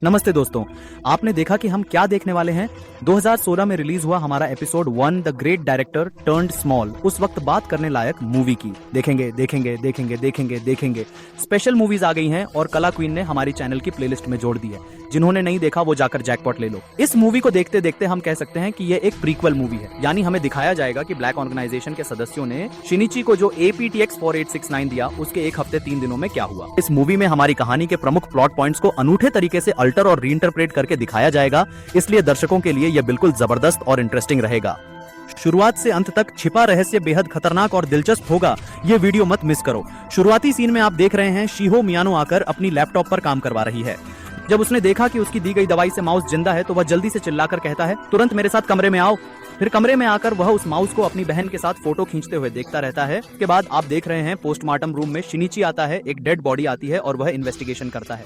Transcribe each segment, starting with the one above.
नमस्ते दोस्तों, आपने देखा कि हम क्या देखने वाले हैं। 2016 में रिलीज हुआ हमारा episode 1 the great director turned small, उस वक्त बात करने लायक मूवी की। देखेंगे। स्पेशल मूवीज आ गई हैं और कला क्वीन ने हमारी चैनल की प्लेलिस्ट में जोड़ दी है। जिन्होंने नहीं देखा वो जाकर जैकपॉट ले लो। इस मूवी को देखते देखते हम कह सकते हैं कि ये एक प्रीक्वल मूवी है, यानी हमें दिखाया जाएगा कि ब्लैक ऑर्गेनाइजेशन के सदस्यों ने शिनिची को जो APTX 4869 दिया उसके एक हफ्ते 3 दिनों में क्या हुआ। इस मूवी में हमारी कहानी के प्रमुख प्लॉट पॉइंट्स को अनूठे तरीके से अल्टर और रीइंटरप्रेट करके दिखाया जाएगा, इसलिए दर्शकों के लिए यह बिल्कुल जबरदस्त और इंटरेस्टिंग रहेगा। शुरुआत से अंत तक छिपा रहस्य बेहद खतरनाक और दिलचस्प होगा, ये वीडियो मत मिस करो। शुरुआती सीन में आप देख रहे हैं शिहो मियानो आकर अपनी लैपटॉप पर काम करवा रही है। जब उसने देखा कि उसकी दी गई दवाई से माउस जिंदा है तो वह जल्दी से चिल्लाकर कहता है, तुरंत मेरे साथ कमरे में आओ। फिर कमरे में आकर वह उस माउस को अपनी बहन के साथ फोटो खींचते हुए देखता रहता है। उसके बाद आप देख रहे हैं पोस्टमार्टम रूम में शिनिची आता है, एक डेड बॉडी आती है और वह इन्वेस्टिगेशन करता है।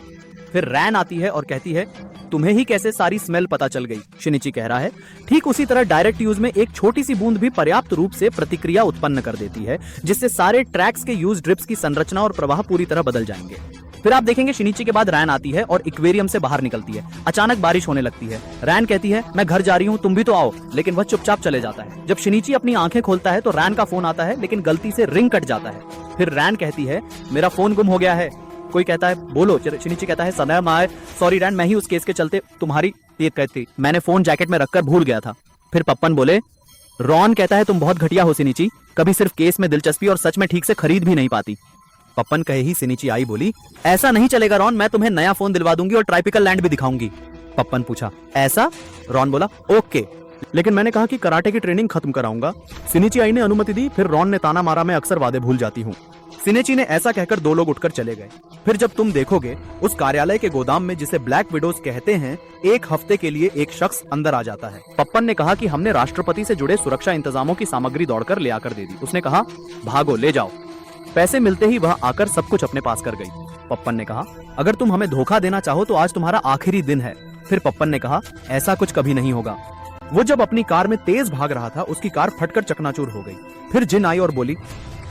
फिर रैन आती है और कहती है, तुम्हें ही कैसे सारी स्मेल पता चल गई। शिनिची कह रहा है, ठीक उसी तरह डायरेक्ट यूज में एक छोटी सी बूंद भी पर्याप्त रूप से प्रतिक्रिया उत्पन्न कर देती है, जिससे सारे ट्रैक्स के यूज ड्रिप्स की संरचना और प्रवाह पूरी तरह बदल जाएंगे। फिर आप देखेंगे शिनिची के बाद रैन आती है और एक्वेरियम से बाहर निकलती है। अचानक बारिश होने लगती है। रैन कहती है, मैं घर जा रही हूँ, तुम भी तो आओ, लेकिन वह चुपचाप चले जाता है। जब शिनिची अपनी आंखें खोलता है तो रैन का फोन आता है, लेकिन गलती से रिंग कट जाता है। फिर रैन कहती है, मेरा फोन गुम हो गया है। कोई कहता है, बोलो। शिनिची कहता है, सदैव माय सॉरी रैन, मैं ही उस केस के चलते तुम्हारी ये कहती, मैंने फोन जैकेट में रखकर भूल गया था। फिर पप्पन बोले, रॉन कहता है, तुम बहुत घटिया हो शिनिची, कभी सिर्फ केस में दिलचस्पी और सच में ठीक से खरीद भी नहीं पाती। पप्पन कहे ही शिनिची आई बोली, ऐसा नहीं चलेगा रॉन, मैं तुम्हें नया फोन दिलवा दूंगी और ट्रॉपिकल लैंड भी दिखाऊंगी। पप्पन पूछा, ऐसा? रॉन बोला, ओके, लेकिन मैंने कहा कि कराटे की ट्रेनिंग खत्म कराऊंगा। शिनिची आई ने अनुमति दी। फिर रॉन ने ताना मारा, मैं अक्सर वादे भूल जाती हूँ। शिनिची ने ऐसा कहकर दो लोग उठकर चले गए। फिर जब तुम देखोगे उस कार्यालय के गोदाम में जिसे ब्लैक विडोज कहते हैं, एक हफ्ते के लिए एक शख्स अंदर आ जाता है। पप्पन ने कहा कि हमने राष्ट्रपति से जुड़े सुरक्षा इंतजामों की सामग्री दौड़कर ले आकर दे दी। उसने कहा, भागो ले जाओ। पैसे मिलते ही वह आकर सब कुछ अपने पास कर गई। पप्पन ने कहा, अगर तुम हमें धोखा देना चाहो तो आज तुम्हारा आखिरी दिन है। फिर पप्पन ने कहा, ऐसा कुछ कभी नहीं होगा। वो जब अपनी कार में तेज भाग रहा था, उसकी कार फटकर चकनाचूर हो गई। फिर जिन आई और बोली,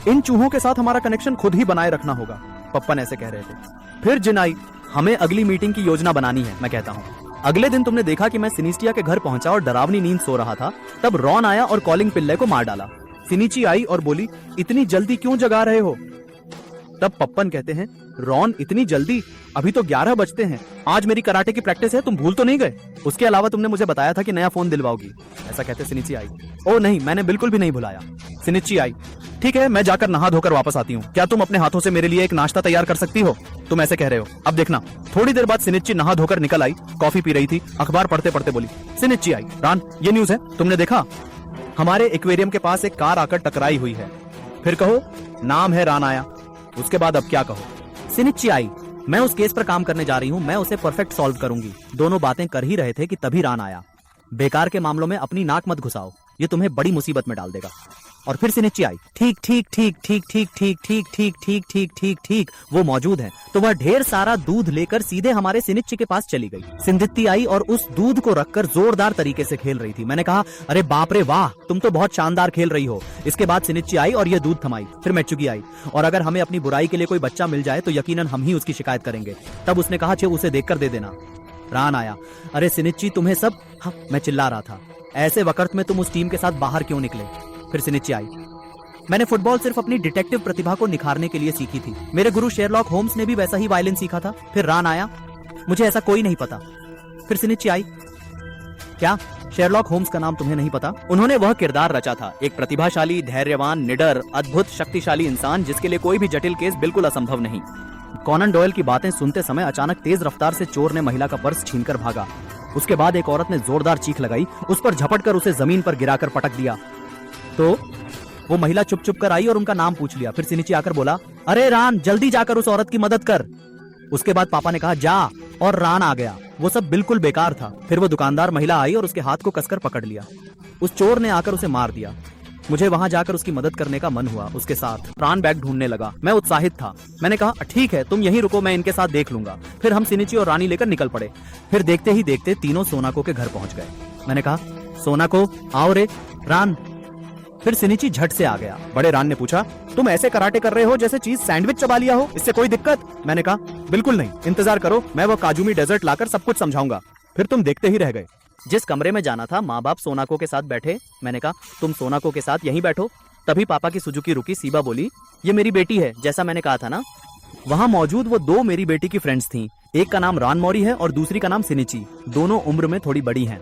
इन चूहों के साथ हमारा कनेक्शन खुद ही बनाए रखना होगा। पप्पन ऐसे कह रहे थे। फिर जिन आई, हमें अगली मीटिंग की योजना बनानी है। मैं कहता हूँ, अगले दिन तुमने देखा कि मैं सिनिस्टिया के घर पहुंचा और डरावनी नींद सो रहा था। तब रॉन आया और कॉलिंग पिल्ले को मार डाला। शिनिची आई और बोली, इतनी जल्दी क्यों जगा रहे हो? तब पप्पन कहते हैं, रॉन इतनी जल्दी? अभी तो 11 बजते हैं। आज मेरी कराटे की प्रैक्टिस है, तुम भूल तो नहीं गए? उसके अलावा तुमने मुझे बताया था कि नया फोन दिलवाओगी। ऐसा कहते शिनिची आई। ओ नहीं, मैंने बिल्कुल भी नहीं भुलाया। शिनिची आई, ठीक है, मैं जाकर नहा धोकर वापस आती हूँ। क्या तुम अपने हाथों से मेरे लिए एक नाश्ता तैयार कर सकती हो? तुम ऐसे कह रहे हो, अब देखना। थोड़ी देर बाद शिनिची नहा धोकर निकल आई, कॉफी पी रही थी, अखबार पढ़ते पढ़ते बोली, शिनिची आई, रान ये न्यूज है, तुमने देखा? हमारे एक्वेरियम के पास एक कार आकर टकराई हुई है। फिर कहो, नाम है रान आया। उसके बाद अब क्या कहो? शिनिची आई, मैं उस केस पर काम करने जा रही हूँ, मैं उसे परफेक्ट सॉल्व करूंगी। दोनों बातें कर ही रहे थे कि तभी रान आया। बेकार के मामलों में अपनी नाक मत घुसाओ, ये तुम्हें बड़ी मुसीबत में डाल देगा। और फिर शिनिची आई, ठीक, वो मौजूद है। तो वह ढेर सारा दूध लेकर सीधे हमारे शिनिची के पास चली गई। सिंधित्ती आई और उस दूध को रखकर जोरदार तरीके से खेल रही थी। मैंने कहा, अरे बाप रे वाह, तुम तो बहुत शानदार खेल रही हो। इसके बाद शिनिची आई और ये दूध थमाई। फिर मेचुगी आई, और अगर हमें अपनी बुराई के लिए कोई बच्चा मिल जाए तो यकीनन हम ही उसकी शिकायत करेंगे। तब उसने कहा, छे उसे देखकर दे देना। रान आया, अरे शिनिची तुम्हें सब, हाँ, मैं चिल्ला रहा था, ऐसे वक्त में तुम उस टीम के साथ बाहर क्यों निकले? फिर शिनिची आई, मैंने फुटबॉल सिर्फ अपनी डिटेक्टिव प्रतिभा को निखारने के लिए सीखी थी। मेरे गुरु शेरलॉक होम्स ने भी वैसा ही वायलिन सीखा था। फिर रान आया, मुझे ऐसा कोई नहीं पता। फिर शिनिची आई, क्या शेरलॉक होम्स का नाम तुम्हें नहीं पता? उन्होंने वह किरदार रचा था, एक प्रतिभाशाली, धैर्यवान, निडर, अद्भुत, शक्तिशाली इंसान जिसके लिए कोई भी जटिल केस बिल्कुल असंभव नहीं। कॉनन डॉयल की बातें सुनते समय अचानक तेज रफ्तार से चोर ने महिला का पर्स छीनकर भागा। उसके बाद एक औरत ने जोरदार चीख लगाई, उस पर झपटकर उसे जमीन पर गिराकर पटक दिया। तो वो महिला चुप चुप कर आई और उनका नाम पूछ लिया। फिर शिनिची आकर बोला, अरे रान, जल्दी जाकर उस औरत की मदद कर। उसके बाद पापा ने कहा, जा, और रान आ गया। वो सब बिल्कुल बेकार था। फिर वो दुकानदार महिला आई और उसके हाथ को कसकर पकड़ लिया। उस चोर ने आकर उसे मार दिया। मुझे वहां जाकर उसकी मदद करने का मन हुआ। उसके साथ प्राण बैग ढूंढने लगा। मैं उत्साहित था। मैंने कहा, ठीक है, तुम यहीं रुको, मैं इनके साथ देख लूंगा। फिर हम शिनिची और रानी लेकर निकल पड़े। फिर देखते ही देखते तीनों सोनाको के घर पहुंच गए। मैंने कहा, सोनाको आओ रे। रान, फिर सिनिची झट से आ गया। बड़े रान ने पूछा, तुम ऐसे कराटे कर रहे हो जैसे चीज सैंडविच चबा लिया हो, इससे कोई दिक्कत? मैंने कहा, बिल्कुल नहीं, इंतजार करो, मैं वो काजूमी डेजर्ट लाकर सब कुछ समझाऊंगा। फिर तुम देखते ही रह गए। जिस कमरे में जाना था माँ बाप सोनाको के साथ बैठे। मैंने कहा, तुम सोनाको के साथ यहीं बैठो। तभी पापा की सुजुकी रुकी। सीबा बोली, ये मेरी बेटी है, जैसा मैंने कहा था ना। वहाँ मौजूद वो दो मेरी बेटी की फ्रेंड्स थीं। एक का नाम रान मौरी है और दूसरी का नाम सिनिची। दोनों उम्र में थोड़ी बड़ी हैं।